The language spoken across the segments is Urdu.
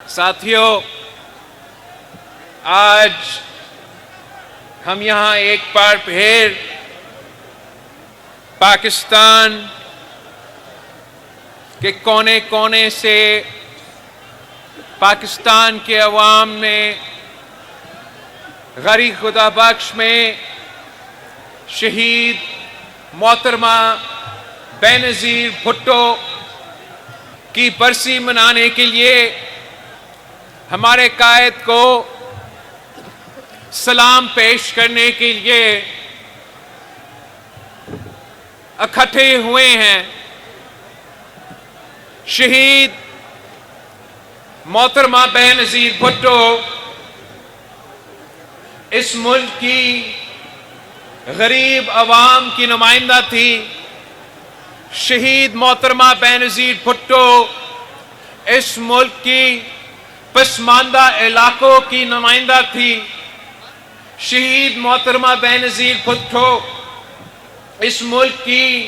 ساتھیوں، آج ہم یہاں ایک بار پھر پاکستان کے کونے کونے سے پاکستان کے عوام نے غریب خدا بخش میں شہید محترمہ بے نظیر بھٹو کی برسی منانے کے لیے ہمارے قائد کو سلام پیش کرنے کے لیے اکٹھے ہوئے ہیں۔ شہید محترمہ بے نظیر بھٹو اس ملک کی غریب عوام کی نمائندہ تھی۔ شہید محترمہ بے نظیر بھٹو اس ملک کی پسماندہ علاقوں کی نمائندہ تھی۔ شہید محترمہ بے نظیر بھٹو اس ملک کی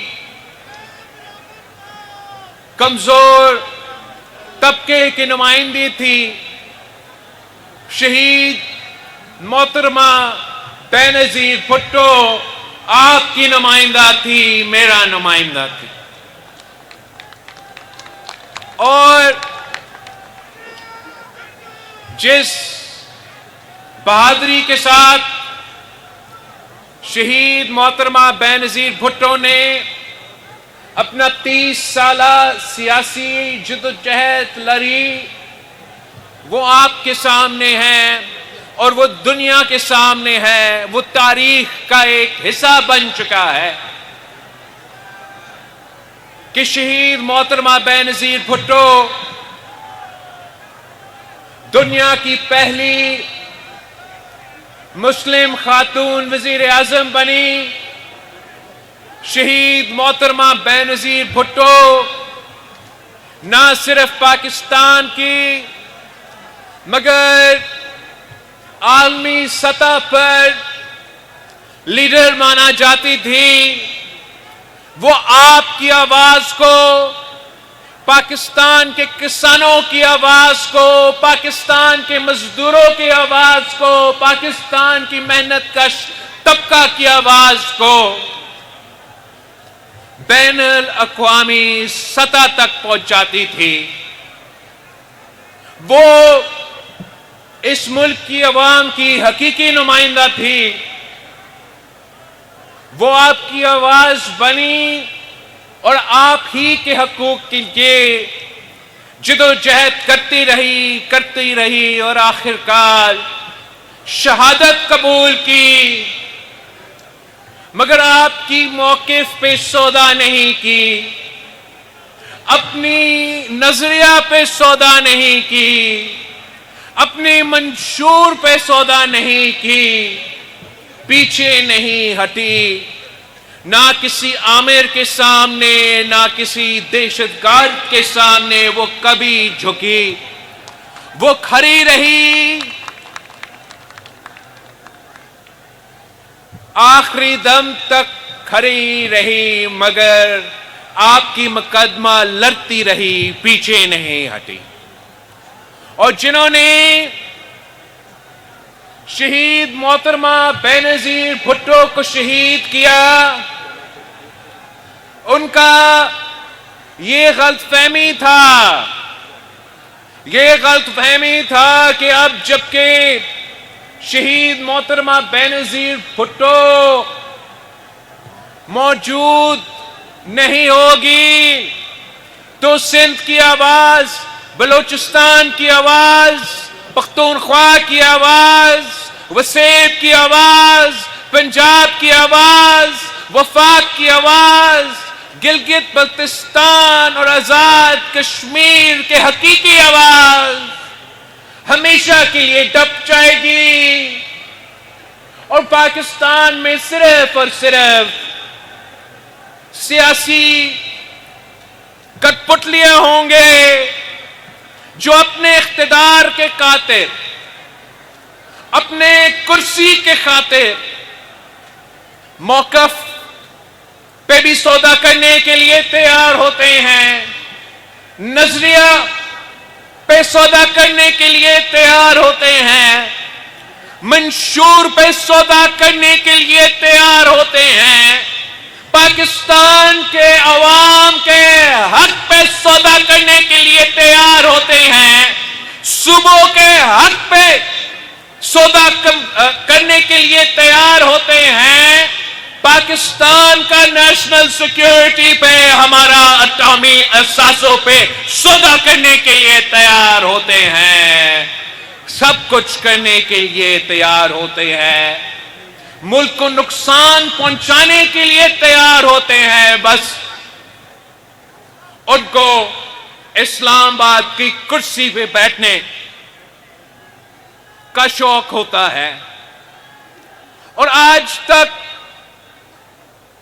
کمزور طبقے کی نمائندی تھی۔ شہید محترمہ بے نظیر بھٹو آپ کی نمائندہ تھی، میرا نمائندہ تھی، اور جس بہادری کے ساتھ شہید محترمہ بے نظیر بھٹو نے اپنا 30 سالہ سیاسی جدوجہد لڑی، وہ آپ کے سامنے ہے اور وہ دنیا کے سامنے ہے، وہ تاریخ کا ایک حصہ بن چکا ہے کہ شہید محترمہ بے نظیر بھٹو دنیا کی پہلی مسلم خاتون وزیر اعظم بنی۔ شہید محترمہ بے نظیر بھٹو نہ صرف پاکستان کی مگر عالمی سطح پر لیڈر مانا جاتی تھی۔ وہ آپ کی آواز کو، پاکستان کے کسانوں کی آواز کو، پاکستان کے مزدوروں کی آواز کو، پاکستان کی محنت کش طبقہ کی آواز کو بین الاقوامی سطح تک پہنچاتی تھی۔ وہ اس ملک کی عوام کی حقیقی نمائندہ تھی۔ وہ آپ کی آواز بنی اور آپ ہی کے حقوق کے لیے جدوجہد کرتی رہی اور آخرکار شہادت قبول کی، مگر آپ کی موقف پہ سودا نہیں کی، اپنی نظریہ پہ سودا نہیں کی، اپنے منشور پہ سودا نہیں کی، پیچھے نہیں ہٹی، نہ کسی آمر کے سامنے نہ کسی دہشت گرد کے سامنے وہ کبھی جھکی، وہ کھڑی رہی، آخری دم تک کھڑی رہی، مگر آپ کی مقدمہ لڑتی رہی، پیچھے نہیں ہٹی۔ اور جنہوں نے شہید محترمہ بے نظیر بھٹو کو شہید کیا، ان کا یہ غلط فہمی تھا کہ اب جبکہ شہید محترمہ بے نظیر بھٹو موجود نہیں ہوگی تو سندھ کی آواز، بلوچستان کی آواز، پختونخوا کی آواز، وسیب کی آواز، پنجاب کی آواز، وفاق کی آواز، گلگت بلتستان اور آزاد کشمیر کے حقیقی آواز ہمیشہ کے لیے دب جائے گی، اور پاکستان میں صرف اور صرف سیاسی کٹ پتلیاں ہوں گے جو اپنے اقتدار کے خاطر، اپنے کرسی کے خاطر موقف پہ بھی سودا کرنے کے لیے تیار ہوتے ہیں، نظریہ پہ سودا کرنے کے لیے تیار ہوتے ہیں، منشور پہ سودا کرنے کے لیے تیار ہوتے ہیں، پاکستان کے عوام کے حق پہ سودا کرنے کے لیے تیار ہوتے ہیں، صوبوں کے حق پہ سودا کرنے کے لیے تیار ہوتے ہیں، پاکستان کا نیشنل سیکیورٹی پہ، ہمارا اٹامی اثاثوں پہ سودا کرنے کے لیے تیار ہوتے ہیں، سب کچھ کرنے کے لیے تیار ہوتے ہیں، ملک کو نقصان پہنچانے کے لیے تیار ہوتے ہیں، بس ان کو اسلام آباد کی کرسی پہ بیٹھنے کا شوق ہوتا ہے۔ اور آج تک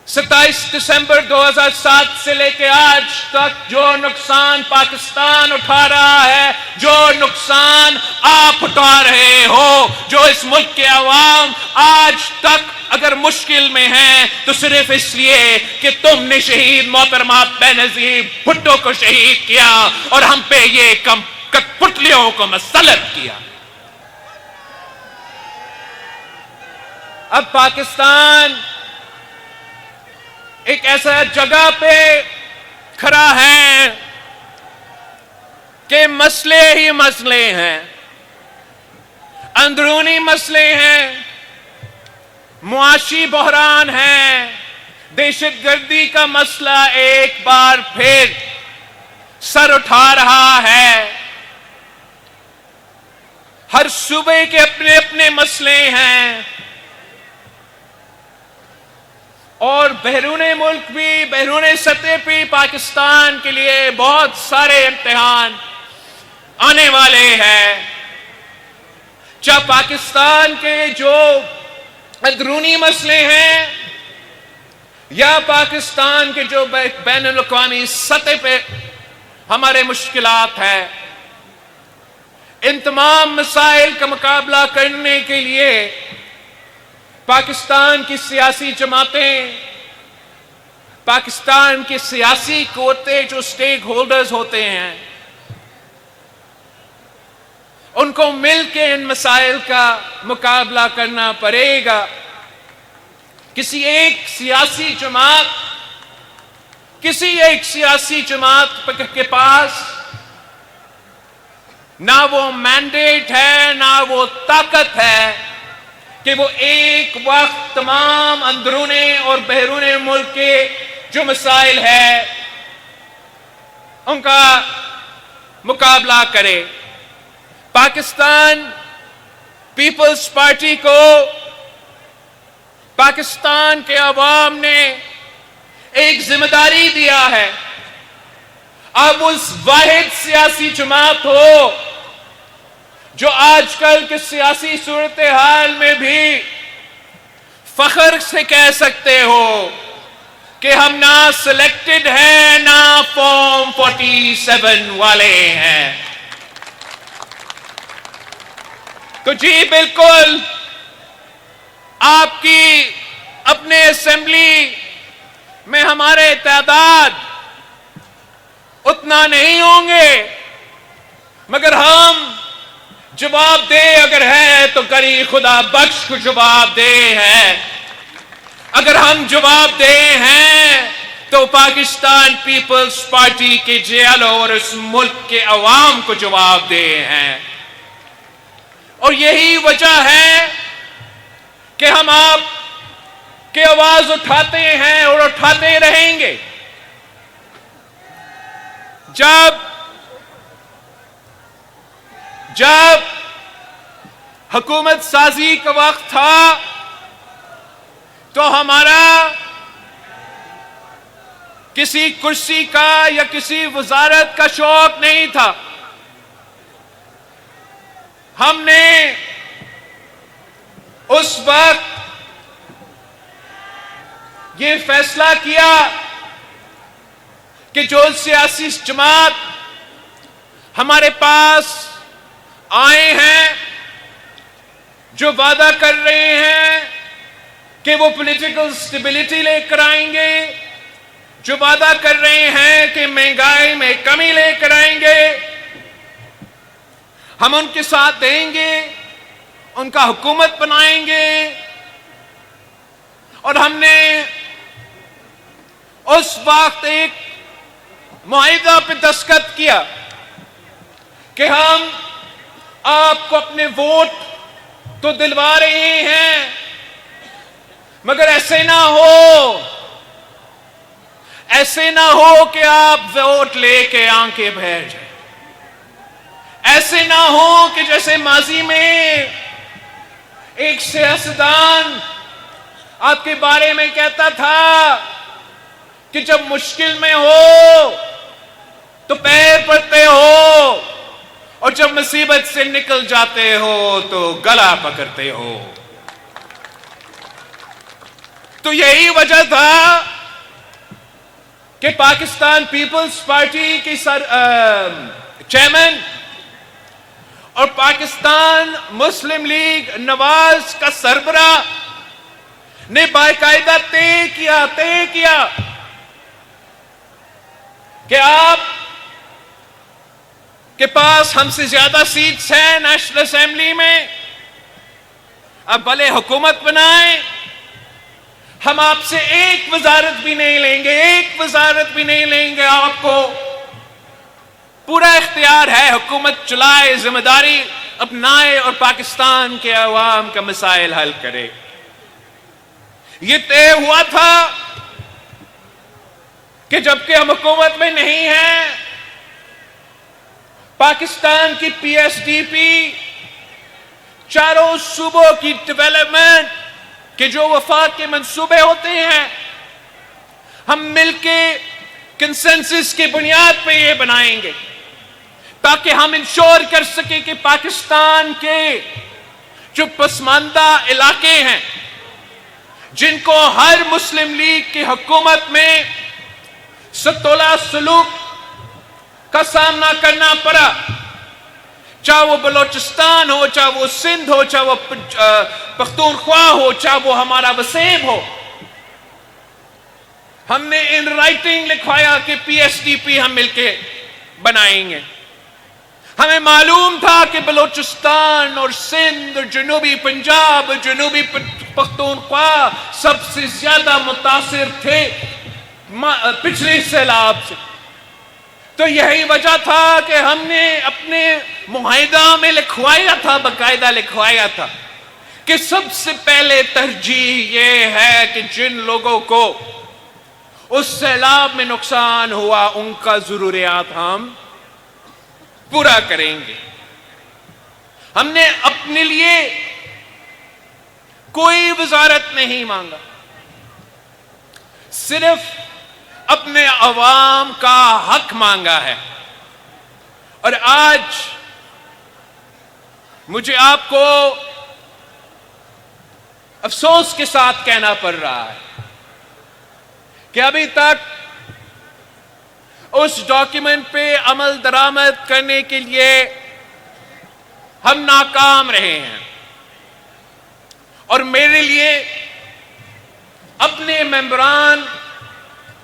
27 دسمبر 2007 سے لے کے آج تک جو نقصان پاکستان اٹھا رہا ہے، جو نقصان آپ اٹھا رہے ہو، جو اس ملک کے عوام آج تک اگر مشکل میں ہیں تو صرف اس لیے کہ تم نے شہید محترمہ بینظیر بھٹو کو شہید کیا اور ہم پہ یہ کٹپٹلیوں کو مسلط کیا۔ اب پاکستان ایک ایسا جگہ پہ کھڑا ہے کہ مسئلے ہی مسئلے ہیں، اندرونی مسئلے ہیں، معاشی بحران ہے، دہشت گردی کا مسئلہ ایک بار پھر سر اٹھا رہا ہے، ہر صوبے کے اپنے اپنے مسئلے ہیں، اور بیرون ملک بھی، بیرون سطح پہ پاکستان کے لیے بہت سارے امتحان آنے والے ہیں۔ چاہے پاکستان کے جو اندرونی مسئلے ہیں یا پاکستان کے جو بین الاقوامی سطح پہ ہمارے مشکلات ہیں، ان تمام مسائل کا مقابلہ کرنے کے لیے پاکستان کی سیاسی جماعتیں، پاکستان کی سیاسی قوتیں جو سٹیک ہولڈرز ہوتے ہیں، ان کو مل کے ان مسائل کا مقابلہ کرنا پڑے گا۔ کسی ایک سیاسی جماعت کے پاس نہ وہ مینڈیٹ ہے، نہ وہ طاقت ہے کہ وہ ایک وقت تمام اندرونی اور بیرون ملک کے جو مسائل ہیں ان کا مقابلہ کرے۔ پاکستان پیپلز پارٹی کو پاکستان کے عوام نے ایک ذمہ داری دیا ہے، اب اس واحد سیاسی جماعت ہو جو آج کل کے سیاسی صورتحال میں بھی فخر سے کہہ سکتے ہو کہ ہم نہ سلیکٹڈ ہیں، نہ فارم 47 والے ہیں۔ تو جی بالکل آپ کی اپنے اسمبلی میں ہمارے تعداد اتنا نہیں ہوں گے، مگر ہم جواب دے اگر ہے تو کری خدا بخش کو جواب دے ہے۔ اگر ہم جواب دے ہیں تو پاکستان پیپلز پارٹی کے جیلوں اور اس ملک کے عوام کو جواب دے ہیں۔ اور یہی وجہ ہے کہ ہم آپ کی آواز اٹھاتے ہیں اور اٹھاتے رہیں گے۔ جب حکومت سازی کا وقت تھا تو ہمارا کسی کرسی کا یا کسی وزارت کا شوق نہیں تھا۔ ہم نے اس وقت یہ فیصلہ کیا کہ جو سیاسی جماعت ہمارے پاس آئے ہیں، جو وعدہ کر رہے ہیں کہ وہ پولیٹیکل سٹیبلٹی لے کر آئیں گے، جو وعدہ کر رہے ہیں کہ مہنگائی میں کمی لے کر آئیں گے، ہم ان کے ساتھ دیں گے، ان کا حکومت بنائیں گے، اور ہم نے اس وقت ایک معاہدہ پہ دستخط کیا کہ ہم آپ کو اپنے ووٹ تو دلوا رہے ہیں، مگر ایسے نہ ہو کہ آپ ووٹ لے کے آنکھیں بھر جائیں، ایسے نہ ہو کہ جیسے ماضی میں ایک سیاستدان آپ کے بارے میں کہتا تھا کہ جب مشکل میں ہو تو پیر پڑتے ہو اور جب مصیبت سے نکل جاتے ہو تو گلا پکڑتے ہو۔ تو یہی وجہ تھا کہ پاکستان پیپلز پارٹی کی چیئرمین اور پاکستان مسلم لیگ نواز کا سربراہ نے باقاعدہ طے کیا کہ آپ کے پاس ہم سے زیادہ سیٹس ہیں نیشنل اسمبلی میں، اب بھلے حکومت بنائیں، ہم آپ سے ایک وزارت بھی نہیں لیں گے، آپ کو پورا اختیار ہے، حکومت چلائے، ذمہ داری اپنائے اور پاکستان کے عوام کا مسائل حل کرے۔ یہ طے ہوا تھا کہ جبکہ ہم حکومت میں نہیں ہیں، پاکستان کی پی ایس ڈی پی چاروں صوبوں کی ڈیولپمنٹ کے جو وفاق کے منصوبے ہوتے ہیں، ہم مل کے کنسنسس کی بنیاد پہ یہ بنائیں گے تاکہ ہم انشور کر سکیں کہ پاکستان کے جو پسماندہ علاقے ہیں جن کو ہر مسلم لیگ کی حکومت میں ستولہ سلوک کا سامنا کرنا پڑا، چاہے وہ بلوچستان ہو، چاہے وہ سندھ ہو، چاہے وہ پختونخوا ہو، چاہے وہ ہمارا وسیم ہو، ہم نے ان رائٹنگ لکھوایا کہ پی ایس ڈی پی ہم مل کے بنائیں گے۔ ہمیں معلوم تھا کہ بلوچستان اور سندھ اور جنوبی پنجاب اور جنوبی پختونخوا سب سے زیادہ متاثر تھے پچھلے سیلاب سے، تو یہی وجہ تھا کہ ہم نے اپنے معاہدہ میں باقاعدہ لکھوایا تھا کہ سب سے پہلے ترجیح یہ ہے کہ جن لوگوں کو اس سیلاب میں نقصان ہوا ان کا ضروریات ہم پورا کریں گے۔ ہم نے اپنے لیے کوئی وزارت نہیں مانگا، صرف اپنے عوام کا حق مانگا ہے، اور آج مجھے آپ کو افسوس کے ساتھ کہنا پڑ رہا ہے کہ ابھی تک اس ڈاکیومنٹ پہ عمل درآمد کرنے کے لیے ہم ناکام رہے ہیں، اور میرے لیے اپنے ممبران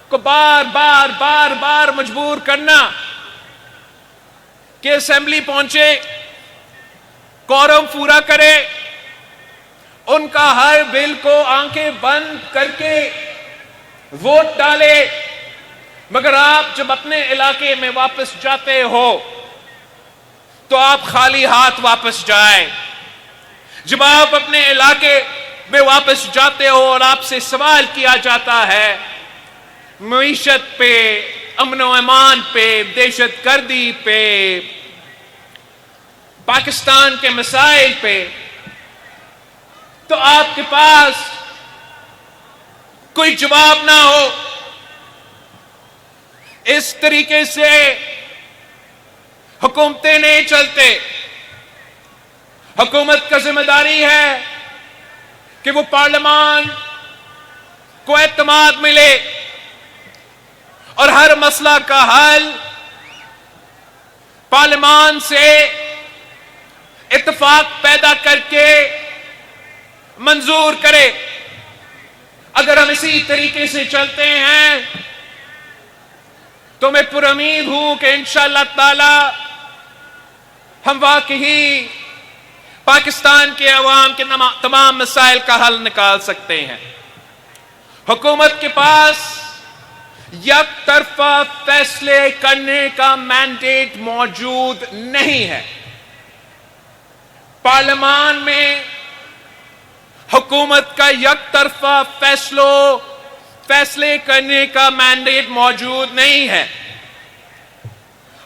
کو بار بار مجبور کرنا کہ اسمبلی پہنچے، کورم پورا کرے، ان کا ہر بل کو آنکھیں بند کر کے ووٹ ڈالے، مگر آپ جب اپنے علاقے میں واپس جاتے ہو تو آپ خالی ہاتھ واپس جائیں۔ جب آپ اپنے علاقے میں واپس جاتے ہو اور آپ سے سوال کیا جاتا ہے معیشت پہ، امن و امان پہ، دہشت گردی پہ، پاکستان کے مسائل پہ، تو آپ کے پاس کوئی جواب نہ ہو، اس طریقے سے حکومتیں نہیں چلتے۔ حکومت کا ذمہ داری ہے کہ وہ پارلیمان کو اعتماد ملے اور ہر مسئلہ کا حل پارلیمان سے اتفاق پیدا کر کے منظور کرے۔ اگر ہم اسی طریقے سے چلتے ہیں تو میں پر امید ہوں کہ انشاءاللہ تعالی ہم واقعی پاکستان کے عوام کے تمام مسائل کا حل نکال سکتے ہیں۔ حکومت کے پاس یک طرفہ فیصلے کرنے کا مینڈیٹ موجود نہیں ہے۔ پارلیمان میں حکومت کا یک طرفہ فیصلے کرنے کا مینڈیٹ موجود نہیں ہے۔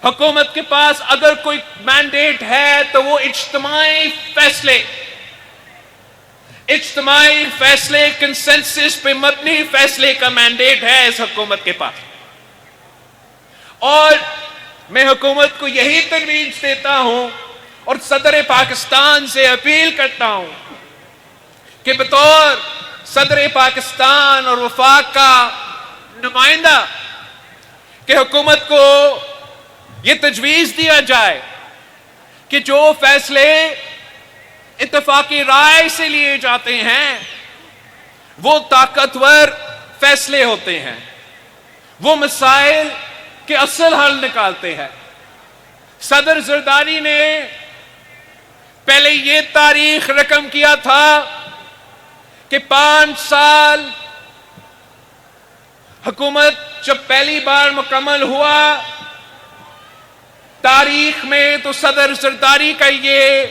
حکومت کے پاس اگر کوئی مینڈیٹ ہے تو وہ اجتماعی فیصلے کنسنسس پہ مبنی فیصلے کا مینڈیٹ ہے اس حکومت کے پاس۔ اور میں حکومت کو یہی تجویز دیتا ہوں اور صدر پاکستان سے اپیل کرتا ہوں کہ بطور صدر پاکستان اور وفاق کا نمائندہ کہ حکومت کو یہ تجویز دیا جائے کہ جو فیصلے اتفاقی رائے سے لیے جاتے ہیں وہ طاقتور فیصلے ہوتے ہیں، وہ مسائل کے اصل حل نکالتے ہیں۔ صدر زرداری نے پہلے یہ تاریخ رقم کیا تھا کہ 5 سال حکومت جب پہلی بار مکمل ہوا تاریخ میں، تو صدر زرداری کا یہ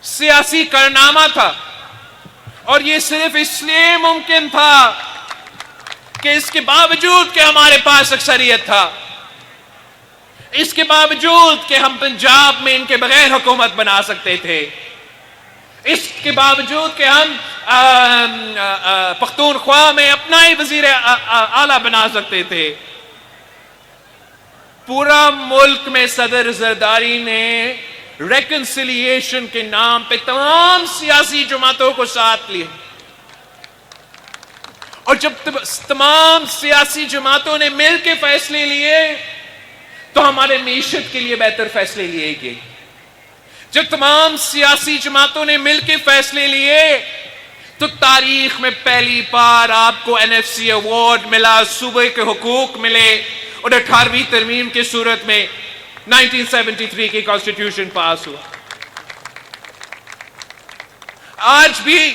سیاسی کارنامہ تھا، اور یہ صرف اس لیے ممکن تھا کہ اس کے باوجود کہ ہمارے پاس اکثریت تھا، اس کے باوجود کہ ہم پنجاب میں ان کے بغیر حکومت بنا سکتے تھے، اس کے باوجود کہ ہم پختونخوا میں اپنا ہی وزیر اعلیٰ بنا سکتے تھے، پورا ملک میں صدر زرداری نے ریکنسیلیشن کے نام پہ تمام سیاسی جماعتوں کو ساتھ لیا، اور جب تمام سیاسی جماعتوں نے مل کے فیصلے لیے تو ہمارے معیشت کے لیے بہتر فیصلے لیے گئے۔ جب تمام سیاسی جماعتوں نے مل کے فیصلے لیے تو تاریخ میں پہلی بار آپ کو NFC ایوارڈ ملا، صوبے کے حقوق ملے، اور 18ویں ترمیم کی صورت میں 1973 کی کانسٹیٹیوشن پاس ہوا۔ آج بھی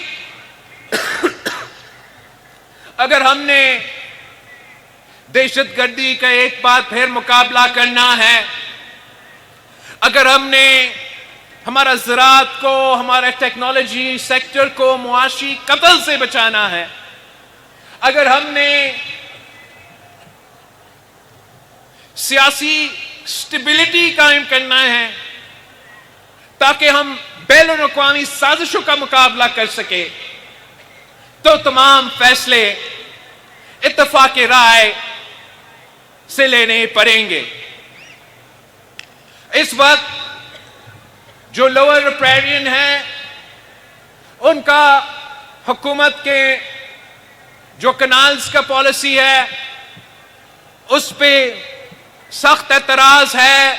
اگر ہم نے دہشت گردی کا ایک بار پھر مقابلہ کرنا ہے، اگر ہم نے ہمارا زراعت کو، ہمارا ٹیکنالوجی سیکٹر کو معاشی قتل سے بچانا ہے، اگر ہم نے سیاسی سٹیبلٹی قائم کرنا ہے تاکہ ہم بین الاقوامی سازشوں کا مقابلہ کر سکے، تو تمام فیصلے اتفاق رائے سے لینے پڑیں گے۔ اس وقت جو لوور ریپیرین ہیں ان کا حکومت کے جو کنالز کا پالیسی ہے اس پہ سخت اعتراض ہے،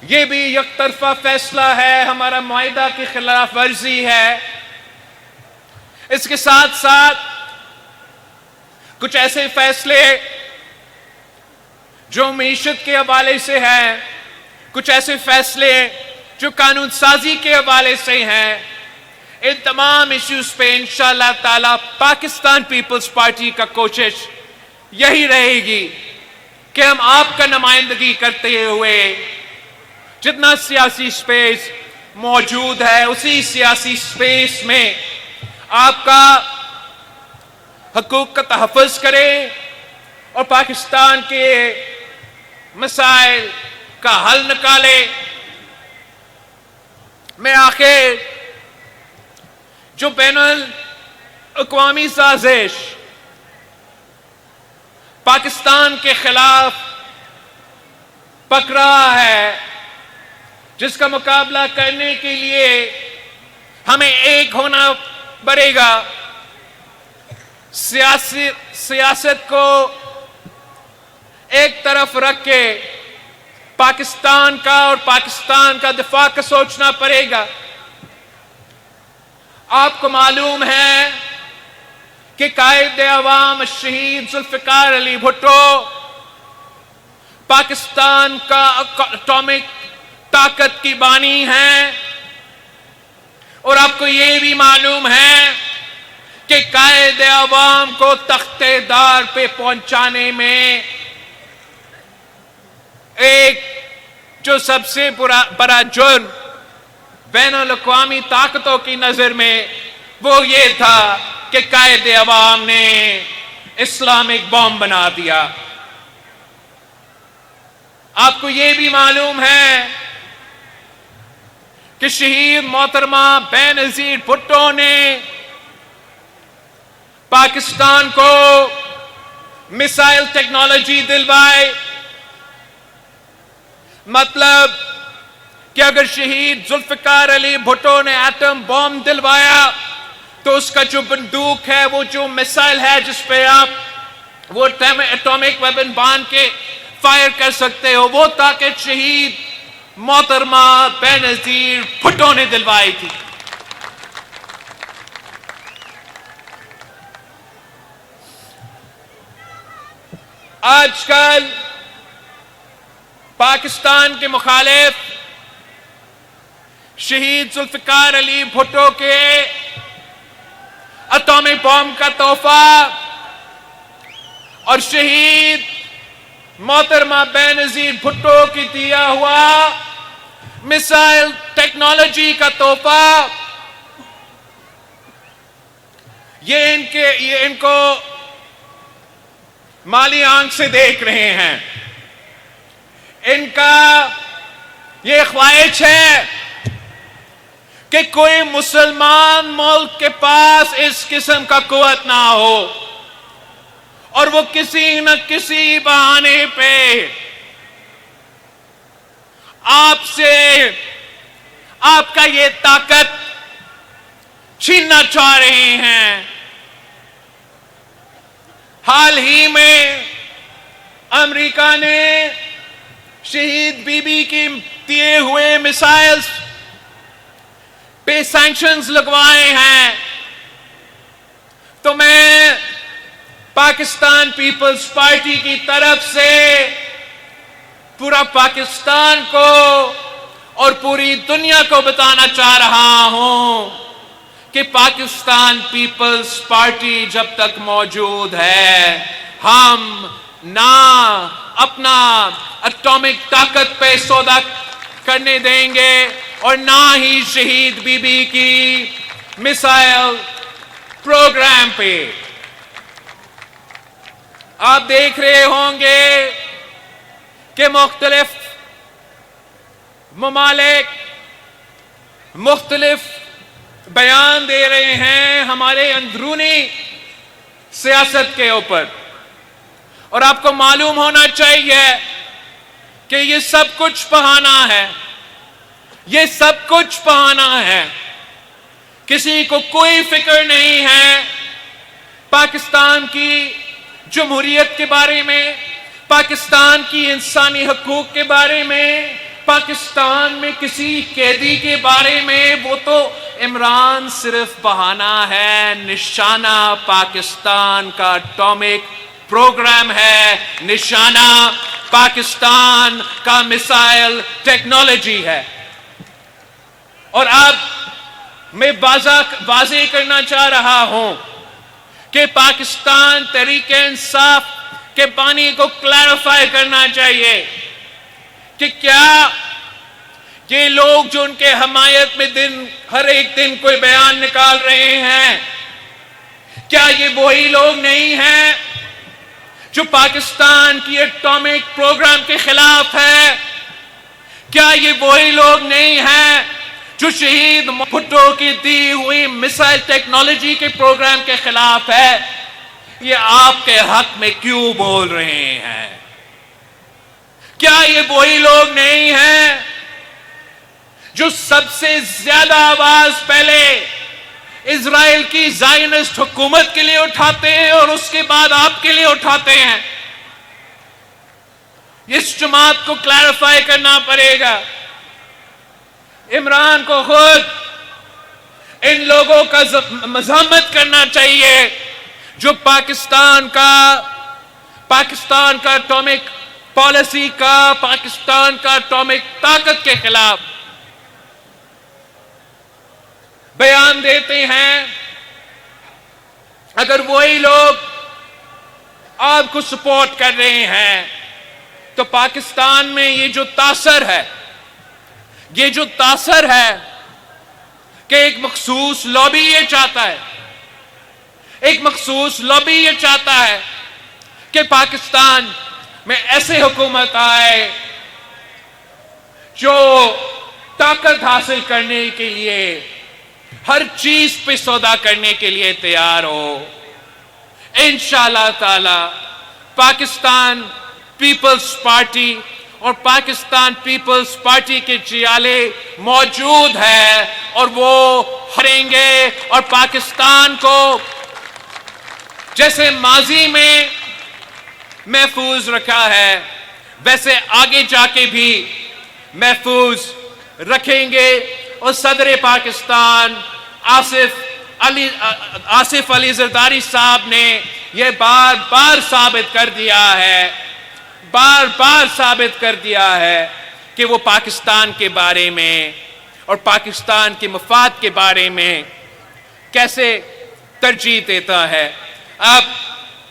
یہ بھی یک طرفہ فیصلہ ہے، ہمارا معاہدہ کی خلاف ورزی ہے۔ اس کے ساتھ ساتھ کچھ ایسے فیصلے جو معیشت کے حوالے سے ہیں، کچھ ایسے فیصلے جو قانون سازی کے حوالے سے ہیں، ان تمام ایشوز پہ انشاءاللہ تعالی پاکستان پیپلز پارٹی کا کوشش یہی رہے گی کہ ہم آپ کا نمائندگی کرتے ہوئے جتنا سیاسی سپیس موجود ہے اسی سیاسی سپیس میں آپ کا حقوق کا تحفظ کریں اور پاکستان کے مسائل کا حل نکالے۔ میں آخر جو بین الاقوامی سازش پاکستان کے خلاف پک رہا ہے، جس کا مقابلہ کرنے کے لیے ہمیں ایک ہونا پڑے گا، سیاست کو ایک طرف رکھ کے پاکستان کا اور پاکستان کا دفاع کا سوچنا پڑے گا۔ آپ کو معلوم ہے کہ قائد عوام شہید ذوالفقار علی بھٹو پاکستان کا اٹامک طاقت کی بانی ہیں، اور آپ کو یہ بھی معلوم ہے کہ قائد عوام کو تختے دار پہ پہنچانے میں ایک جو سب سے بڑا جرم بین الاقوامی طاقتوں کی نظر میں وہ یہ تھا کہ قائد عوام نے اسلامک بم بنا دیا۔ آپ کو یہ بھی معلوم ہے کہ شہید محترمہ بے نظیر بھٹو نے پاکستان کو میسائل ٹیکنالوجی دلوائی۔ مطلب کہ اگر شہید ذوالفقار علی بھٹو نے ایٹم بم دلوایا تو اس کا جو بندوق ہے، وہ جو میسائل ہے جس پہ آپ وہ ایٹامک ویپن باندھ کے فائر کر سکتے ہو، وہ طاقت شہید محترمہ بے نظیر بھٹو نے دلوائی تھی۔ آج کل پاکستان کے مخالف شہید ذوالفقار علی بھٹو کے ایٹامک بم کا تحفہ اور شہید محترمہ بے نظیر بھٹو کی دیا ہوا میسائل ٹیکنالوجی کا تحفہ، یہ ان کو مالی آنکھ سے دیکھ رہے ہیں۔ ان کا یہ خواہش ہے کہ کوئی مسلمان ملک کے پاس اس قسم کا قوت نہ ہو، اور وہ کسی نہ کسی بہانے پہ آپ سے آپ کا یہ طاقت چھیننا چاہ رہے ہیں۔ حال ہی میں امریکہ نے شہید بی بی کی دیے ہوئے میسائلز پہ سینکشنز لگوائے ہیں، تو میں پاکستان پیپلز پارٹی کی طرف سے پورا پاکستان کو اور پوری دنیا کو بتانا چاہ رہا ہوں کہ پاکستان پیپلز پارٹی جب تک موجود ہے، ہم نہ اپنا ایٹامک طاقت پہ سودا کرنے دیں گے اور نہ ہی شہید بی بی کی میسائل پروگرام پہ۔ آپ دیکھ رہے ہوں گے کہ مختلف ممالک مختلف بیان دے رہے ہیں ہمارے اندرونی سیاست کے اوپر، اور آپ کو معلوم ہونا چاہیے کہ یہ سب کچھ بہانہ ہے، یہ سب کچھ بہانہ ہے۔ کسی کو کوئی فکر نہیں ہے پاکستان کی جمہوریت کے بارے میں، پاکستان کی انسانی حقوق کے بارے میں، پاکستان میں کسی قیدی کے بارے میں۔ وہ تو عمران صرف بہانہ ہے، نشانہ پاکستان کا ایٹامک پروگرام ہے، نشانہ پاکستان کا میسائل ٹیکنالوجی ہے۔ اور اب میں واضح کرنا چاہ رہا ہوں کہ پاکستان تحریک انصاف کے بانی کو کلیریفائی کرنا چاہیے کہ کیا یہ لوگ جو ان کے حمایت میں ہر ایک دن کوئی بیان نکال رہے ہیں، کیا یہ وہی لوگ نہیں ہیں جو پاکستان کی ایٹامک پروگرام کے خلاف ہے؟ کیا یہ وہی لوگ نہیں ہیں جو شہید بھٹو کی دی ہوئی میسائل ٹیکنالوجی کے پروگرام کے خلاف ہے؟ یہ آپ کے حق میں کیوں بول رہے ہیں؟ کیا یہ وہی لوگ نہیں ہیں جو سب سے زیادہ آواز پہلے اسرائیل کی زائنسٹ حکومت کے لیے اٹھاتے ہیں اور اس کے بعد آپ کے لیے اٹھاتے ہیں؟ اس جماعت کو کلیریفائی کرنا پڑے گا۔ عمران کو خود ان لوگوں کا مذمت کرنا چاہیے جو پاکستان کا ایٹامک پالیسی کا پاکستان کا اٹامک طاقت کے خلاف بیان دیتے ہیں، اگر وہی لوگ آپ کو سپورٹ کر رہے ہیں تو پاکستان میں یہ جو تاثر ہے کہ ایک مخصوص لابی یہ چاہتا ہے کہ پاکستان میں ایسے حکومت آئے جو طاقت حاصل کرنے کے لیے ہر چیز پہ سودا کرنے کے لیے تیار ہو۔ انشاءاللہ تعالی پاکستان پیپلز پارٹی اور پاکستان پیپلز پارٹی کے چیالے موجود ہے اور وہ ہاریں گے، اور پاکستان کو جیسے ماضی میں محفوظ رکھا ہے ویسے آگے جا کے بھی محفوظ رکھیں گے۔ اور صدر پاکستان آصف علی زرداری صاحب نے یہ بار بار ثابت کر دیا ہے کہ وہ پاکستان کے بارے میں اور پاکستان کے مفاد کے بارے میں کیسے ترجیح دیتا ہے۔ اب